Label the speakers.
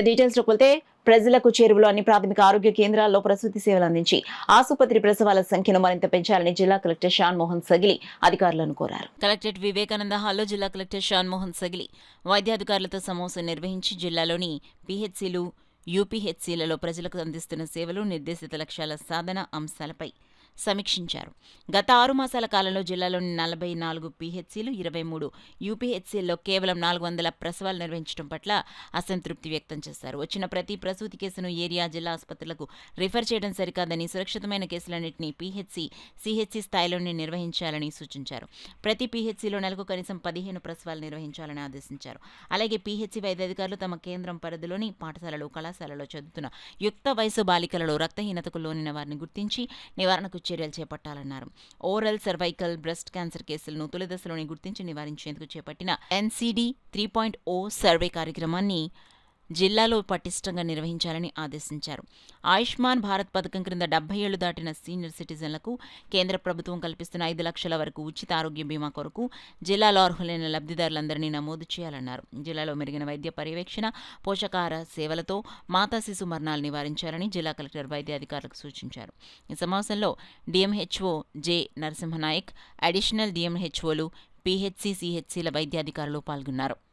Speaker 1: డీటెయిల్స్లోకి వెళ్తే ప్రజలకు చేరువలో అన్ని ప్రాథమిక ఆరోగ్య కేంద్రాల్లో ప్రసూతి సేవలు అందించి ఆసుపత్రి ప్రసవాల సంఖ్యను మరింత పెంచాలని జిల్లా కలెక్టర్ షాన్ మోహన్ సగిలి అధికారులను కోరారు.
Speaker 2: కలెక్టరేట్ వివేకానంద హాల్లో జిల్లా కలెక్టర్ షాన్ మోహన్ సగిలి వైద్యాధికారులతో సమావేశం నిర్వహించి జిల్లాలోని పీహెచ్సీలు, యూపీహెచ్సీలలో ప్రజలకు అందిస్తున్న సేవలు, నిర్దేశిత లక్ష్యాల సాధన అంశాలపై సమీక్షించారు. గత 6 మాసాల కాలంలో జిల్లాలోని 44 పీహెచ్సీలు, 23 యూపీహెచ్సీల్లో కేవలం 400 ప్రసవాలు నిర్వహించడం పట్ల అసంతృప్తి వ్యక్తం చేశారు. వచ్చిన ప్రతి ప్రసూతి కేసును ఏరియా, జిల్లా ఆసుపత్రులకు రిఫర్ చేయడం సరికాదని, సురక్షితమైన కేసులన్నింటినీ పీహెచ్సీ, సీహెచ్సీ స్థాయిలోనే నిర్వహించాలని సూచించారు. ప్రతి పీహెచ్సీలో నెలకు కనీసం 15 ప్రసవాలు నిర్వహించాలని ఆదేశించారు. అలాగే పీహెచ్సీ వైద్యాధికారులు తమ కేంద్రం పరిధిలోని పాఠశాలలు, కళాశాలలో చదువుతున్న యుక్త వయసు బాలికలలో రక్తహీనతకు లోనైన వారిని గుర్తించి నివారణకు చర్యలు చేపట్టాలన్నారు. ఓరల్, సర్వైకల్, బ్రెస్ట్ క్యాన్సర్ కేసులను తొలి దశలోనే గుర్తించి నివారించేందుకు చేపట్టిన NCD 3.0 సర్వే కార్యక్రమాన్ని జిల్లాలో పటిష్టంగా నిర్వహించాలని ఆదేశించారు. ఆయుష్మాన్ భారత్ పథకం క్రింద 70 ఏళ్లు దాటిన సీనియర్ సిటిజన్లకు కేంద్ర ప్రభుత్వం కల్పిస్తున్న 5 లక్షల వరకు ఉచిత ఆరోగ్య బీమా కొరకు జిల్లాలో అర్హులైన లబ్ధిదారులందరినీ నమోదు చేయాలన్నారు. జిల్లాలో మెరుగైన వైద్య పర్యవేక్షణ, పోషకాహార సేవలతో మాతా శిశు మరణాలు నివారించాలని జిల్లా కలెక్టర్ వైద్యాధికారులకు సూచించారు. ఈ సమావేశంలో DMHO జె నరసింహనాయక్, అడిషనల్ DMHOలు, పీహెచ్సీ, సీహెచ్సీల వైద్యాధికారులు పాల్గొన్నారు.